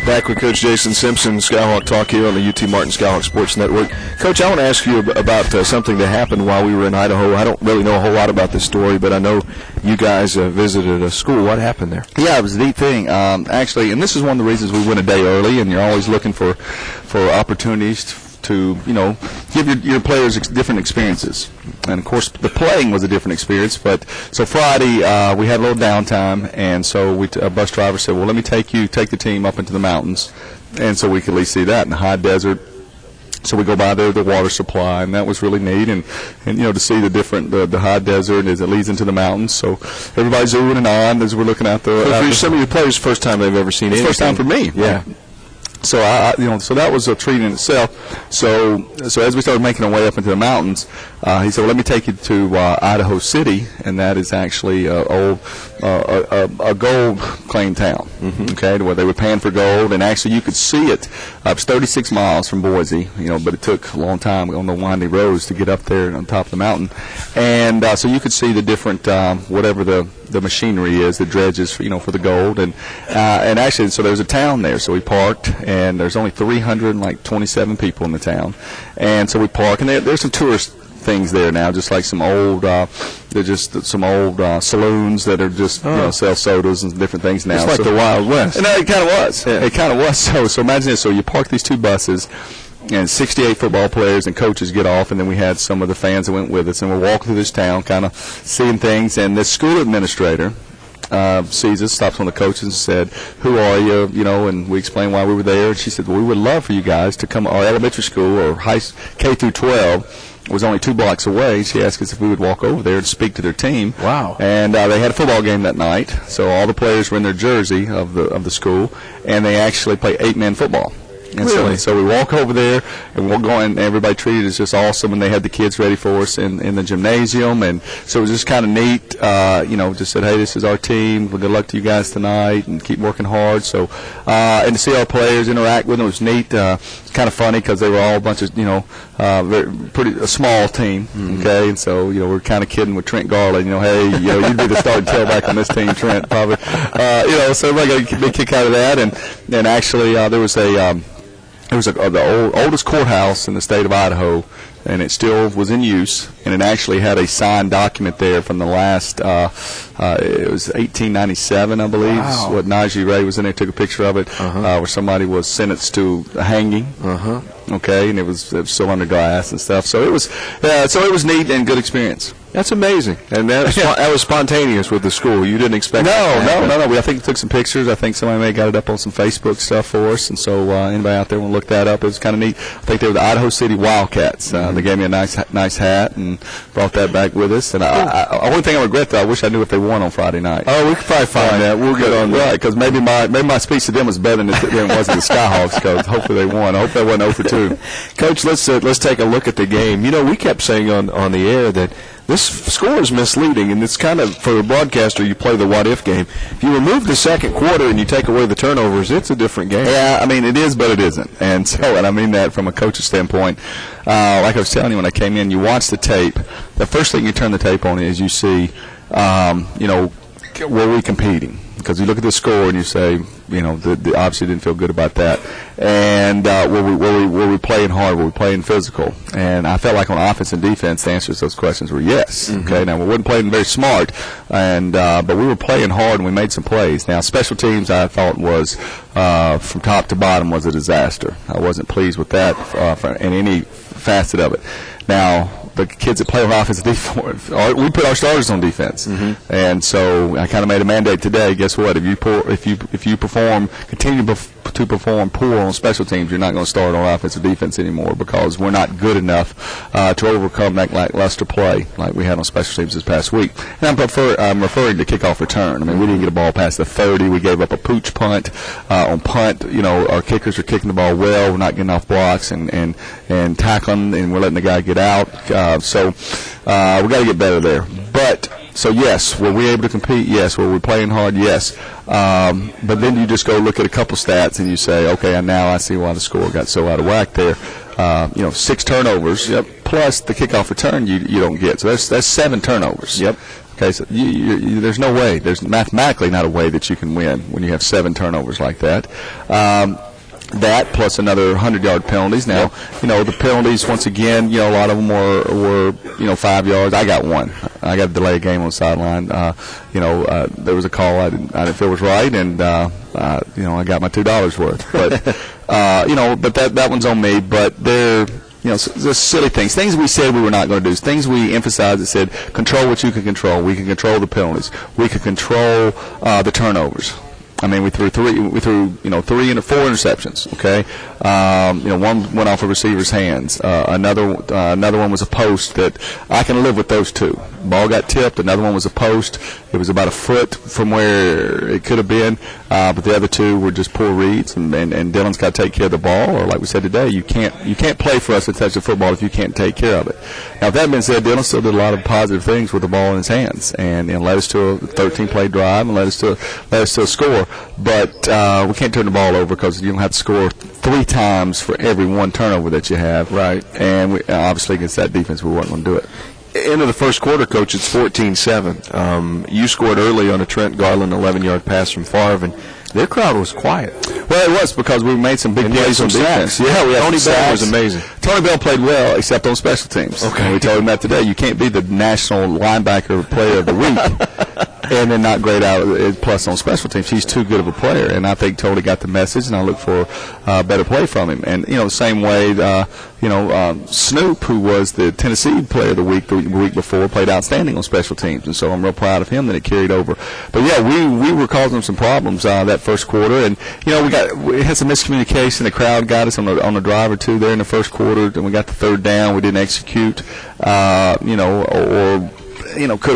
Back with Coach Jason Simpson, Skyhawk Talk here on the UT Martin Skyhawk Sports Network. Coach, I want to ask you about something that happened while we were in Idaho. I don't really know a whole lot about this story, but I know you guys visited a school. What happened there? Yeah, it was a neat thing. Actually, and this is one of the reasons we went a day early, and you're always looking for opportunities to, give your players different experiences. And, of course, the playing was a different experience. But so Friday, we had a little downtime, and so a bus driver said, well, let me take the team up into the mountains, and so we could at least see that in the high desert. So we go by there, the water supply, and that was really neat. And to see the high desert as it leads into the mountains. So everybody's oohing and ahhing as we're looking out there. For some of your players, first time they've ever seen anything. First time for me. Yeah. So so that was a treat in itself. So as we started making our way up into the mountains, he said, well, let me take you to Idaho City, and that is actually a gold claim town, okay, where they were paying for gold, and actually you could see it. It's 36 miles from Boise, but it took a long time on the windy roads to get up there on top of the mountain, and so you could see the different whatever the machinery is, the dredges, for the gold, and actually, so there's a town there. So we parked, and there's only 327 people in the town, and so we park, and there's some tourist things there now, just like some old, they're just some old saloons that are just sell sodas and different things now. It's like the Wild West. And it kind of was. Yeah. It kind of was. So imagine this. So you park these two buses, and 68 football players and coaches get off, and then we had some of the fans that went with us, and we're walking through this town, kind of seeing things, and this school administrator sees us, stops on the coaches and said, who are you, and we explained why we were there, and she said, well, we would love for you guys to come. Our elementary school, or K through 12, was only 2 blocks away. She asked us if we would walk over there and speak to their team. Wow. And they had a football game that night, so all the players were in their jersey of the school, and they actually play 8-man football. And really? So we walk over there, and we're going, and everybody treated us just awesome, and they had the kids ready for us in the gymnasium, and so it was just kind of neat, just said, hey, this is our team, well, good luck to you guys tonight, and keep working hard. So, and to see our players interact with them was neat. It's kind of funny because they were all a bunch of, a small team, okay, and so, we're kind of kidding with Trent Garland, hey, you'd be the starting tailback on this team, Trent, probably, so everybody got a big kick out of that, and actually there was the oldest courthouse in the state of Idaho, and it still was in use, and it actually had a signed document there from the last, it was 1897, I believe. Wow. What Najee Ray was in there, took a picture of it, where somebody was sentenced to hanging. Okay, and it was still under glass and stuff. So it was neat and good experience. That's amazing. And that was spontaneous with the school. You didn't expect No. I think we took some pictures. I think somebody may have got it up on some Facebook stuff for us. And so anybody out there want to look that up, it was kind of neat. I think they were the Idaho City Wildcats. They gave me a nice hat and brought that back with us. And one thing I regret, though, I wish I knew if they won on Friday night. Oh, we could probably find that. We'll get on that. Right, because maybe my speech to them was better than it was to the Skyhawks, because hopefully they won. I hope they wasn't 0 for 2. Coach, let's take a look at the game. We kept saying on the air that this score is misleading, and it's kind of, for a broadcaster, you play the what-if game. If you remove the second quarter and you take away the turnovers, it's a different game. Yeah, I mean, it is, but it isn't. And I mean that from a coach's standpoint. Like I was telling you when I came in, you watch the tape. The first thing you turn the tape on is you see, were we competing? Because you look at the score and you say, obviously didn't feel good about that. And were we playing hard? Were we playing physical? And I felt like on offense and defense, the answers to those questions were yes. Okay, now we wasn't playing very smart, but we were playing hard and we made some plays. Now special teams, I thought was from top to bottom was a disaster. I wasn't pleased with that in any facet of it. Now, the kids that play on offense and defense, we put our starters on defense, and so I kind of made a mandate today. Guess what? If you continue to perform poor on special teams, you're not going to start on offense or defense anymore, because we're not good enough to overcome that lackluster play like we had on special teams this past week. And I'm referring to kickoff return. I mean, we didn't get a ball past the 30. We gave up a pooch punt on punt. Our kickers are kicking the ball well. We're not getting off blocks and tackling, and we're letting the guy get out. So we got to get better there. But so yes, were we able to compete? Yes. Were we playing hard? Yes. But then you just go look at a couple stats and you say, okay, and now I see why the score got so out of whack there. 6 turnovers. Yep. Plus the kickoff return you don't get. So that's 7 turnovers. Yep. Okay, so there's no way. There's mathematically not a way that you can win when you have 7 turnovers like that. That plus another 100-yard penalties. Now, the penalties, once again, a lot of them were 5 yards. I got one. I got to delay a game on the sideline. There was a call I didn't feel was right, and I got my $2 worth. But but that one's on me. But they're just silly things we said we were not going to do, things we emphasized that said control what you can control. We can control the penalties. We can control the turnovers. I mean, we threw 4 interceptions. Okay, one went off a receiver's hands. Another one was a post that I can live with those 2. Ball got tipped. Another one was a post. It was about a foot from where it could have been, but the other 2 were just poor reads. And Dylan's got to take care of the ball. Or like we said today, you can't play for us to touch the football if you can't take care of it. Now, with that being said, Dylan still did a lot of positive things with the ball in his hands, and led us to a 13-play drive and led us to a score. But we can't turn the ball over because you don't have to score 3 times for every 1 turnover that you have. Right. And we, obviously against that defense, we weren't going to do it. End of the first quarter, Coach, it's 14-7. You scored early on a Trent Garland 11-yard pass from Favre, and their crowd was quiet. Well, it was because we made some big plays on defense. Yeah, we had Tony Bell was amazing. Tony Bell played well, except on special teams. Okay. And we told him that today. You can't be the national linebacker player of the week and then not grade out plus on special teams. He's too good of a player, and I think Tony got the message, and I look for better play from him. And, the same way, Snoop, who was the Tennessee player of the week before, played outstanding on special teams, and so I'm real proud of him that it carried over. But, yeah, we were causing some problems that first quarter, and, we had some miscommunication. The crowd got us on the drive or 2 there in the first quarter, and we got the 3rd down. We didn't execute, coulda,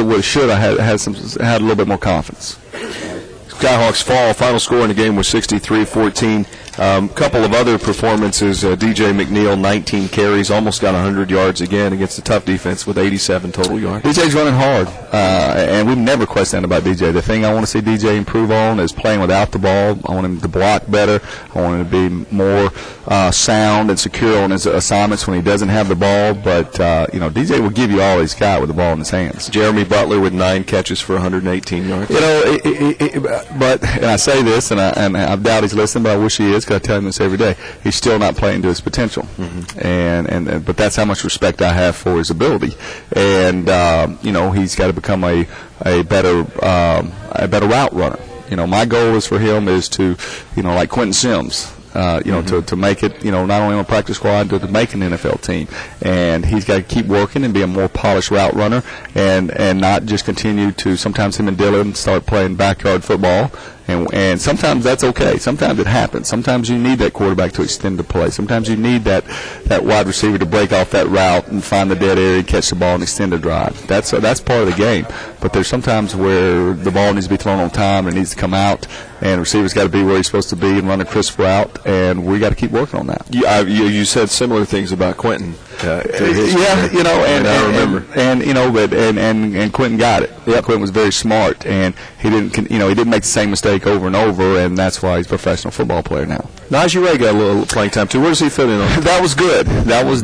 woulda, shoulda, had a little bit more confidence. Skyhawks fall. Final score in the game was 63-14. Couple of other performances. DJ McNeil, 19 carries, almost got 100 yards again against a tough defense with 87 total yards. DJ's running hard, and we've never questioned about DJ. The thing I want to see DJ improve on is playing without the ball. I want him to block better. I want him to be more sound and secure on his assignments when he doesn't have the ball. But, DJ will give you all he's got with the ball in his hands. Jeremy Butler with 9 catches for 118 yards. But I say this, and I doubt he's listening, but I wish he is, because I tell him this every day. He's still not playing to his potential, but that's how much respect I have for his ability. And he's got to become a better route runner. My goal is for him is to, like Quentin Sims. To make it, not only on a practice squad, but to make an NFL team. And he's got to keep working and be a more polished route runner and not just continue to, sometimes him and Dylan start playing backyard football. And sometimes that's okay. Sometimes it happens. Sometimes you need that quarterback to extend the play. Sometimes you need that wide receiver to break off that route and find the dead area, catch the ball, and extend the drive. That's part of the game. But there's sometimes where the ball needs to be thrown on time and it needs to come out, and the receiver's got to be where he's supposed to be and run a crisp route, and we got to keep working on that. You said similar things about Quentin. I remember. And Quentin got it. Yep. Quentin was very smart, and he didn't make the same mistake over and over, and that's why he's a professional football player now. Najee Ray got a little playing time too. Where does he fit in on? That was good. There was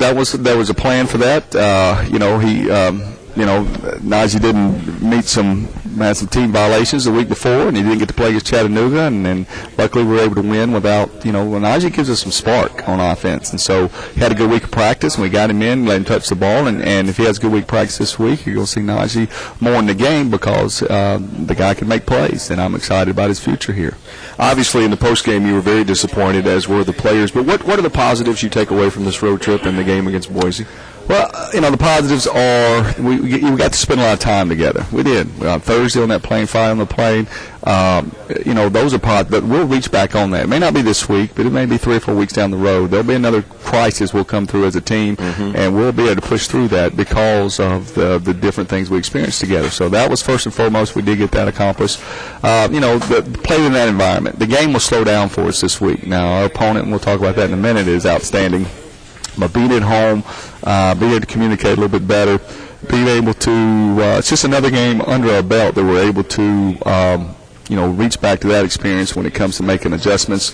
a plan for that. Najee had some team violations the week before, and he didn't get to play against Chattanooga, and luckily we were able to win without, Najee gives us some spark on offense, and so he had a good week of practice, and we got him in, let him touch the ball, and if he has a good week of practice this week, you're going to see Najee more in the game because the guy can make plays, and I'm excited about his future here. Obviously, in the postgame, you were very disappointed, as were the players, but what are the positives you take away from this road trip and the game against Boise? Well, the positives are we got to spend a lot of time together. We did. Thursday on that plane, Friday on the plane. Those are positive, but we'll reach back on that. It may not be this week, but it may be 3 or 4 weeks down the road. There'll be another crisis we'll come through as a team, and we'll be able to push through that because of the different things we experienced together. So that was first and foremost. We did get that accomplished. The play in that environment. The game will slow down for us this week. Now, our opponent, and we'll talk about that in a minute, is outstanding. But being at home, being able to communicate a little bit better, being able to it's just another game under our belt that we're able to reach back to that experience when it comes to making adjustments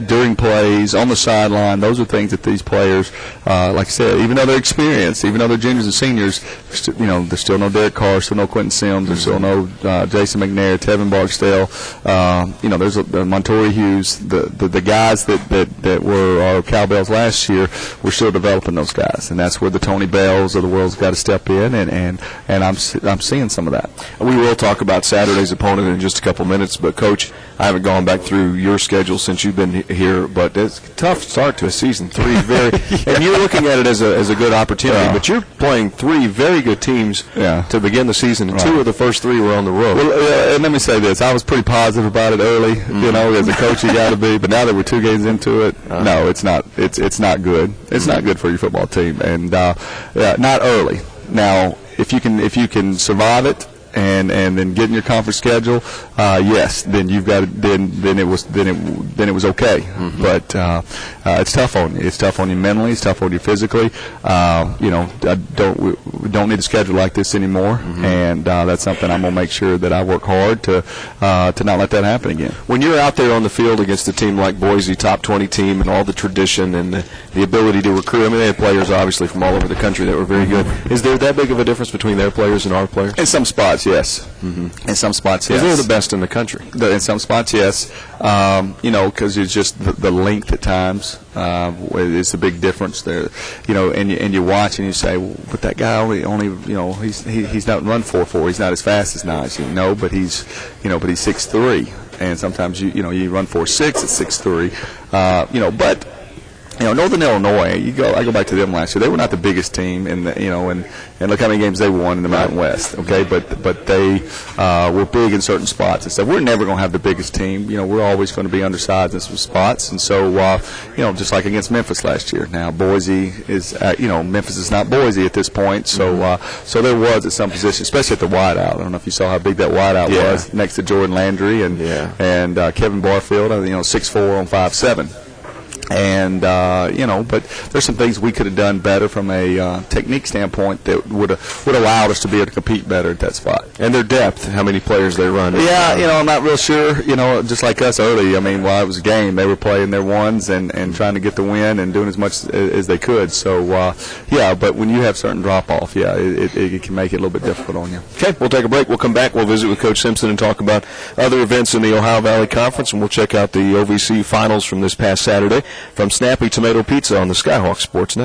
during plays, on the sideline. Those are things that these players, like I said, even though they're experienced, even though they're juniors and seniors, there's still no Derek Carr, still no Quentin Sims, there's still no Jason McNair, Tevin Barksdale, there's Montori Hughes, the guys that were our cowbells last year. We're still developing those guys, and that's where the Tony Bells of the world's got to step in, and I'm seeing some of that. We will talk about Saturday's opponent in just a couple minutes, but Coach, I haven't gone back through your schedule since you've been here, but it's a tough start to a season. And you're looking at it as a good opportunity, but you're playing 3 very good teams to begin the season, and 2 of the first 3 were on the road. Well, and let me say this: I was pretty positive about it early. As a coach, you got to be. But now that we're 2 games into it, no, it's not. It's not good. It's not good for your football team, and not early. Now, if you can survive it and then get in your conference schedule, yes, then you've got then it was okay. But it's tough on you. It's tough on you mentally. It's tough on you physically. We don't need a schedule like this anymore, and that's something I'm gonna make sure that I work hard to not let that happen again. When you're out there on the field against a team like Boise, top 20 team, and all the tradition and the ability to recruit, I mean, they had players obviously from all over the country that were very good. Is there that big of a difference between their players and our players? In some spots, yes. In some spots, yes. They're the best in the country. In some spots, yes. Because it's just the length at times. It's a big difference there. And you watch and you say, well, but that guy only he's not run 4.4. He's not as fast as Najee. No, but he's 6'3". And sometimes you run 4.6 at 6'3". But Northern Illinois, I go back to them last year. They were not the biggest team in the, and look how many games they won in the Mountain West. Okay, but they were big in certain spots and stuff. We're never going to have the biggest team. We're always going to be undersized in some spots, and so just like against Memphis last year. Now Boise is, Memphis is not Boise at this point, so there was at some position, especially at the wideout. I don't know if you saw how big that wideout was next to Jordan Landry and Kevin Barfield. 6'4" on 5'7". And but there's some things we could have done better from a technique standpoint that would allowed us to be able to compete better at that spot. And their depth, how many players they run. Yeah, I'm not real sure. Just like us early. I mean, while it was a game, they were playing their ones and trying to get the win and doing as much as they could. So but when you have certain drop off, it can make it a little bit difficult on you. Okay, we'll take a break. We'll come back. We'll visit with Coach Simpson and talk about other events in the Ohio Valley Conference, and we'll check out the OVC finals from this past Saturday from Snappy Tomato Pizza on the Skyhawk Sports Network.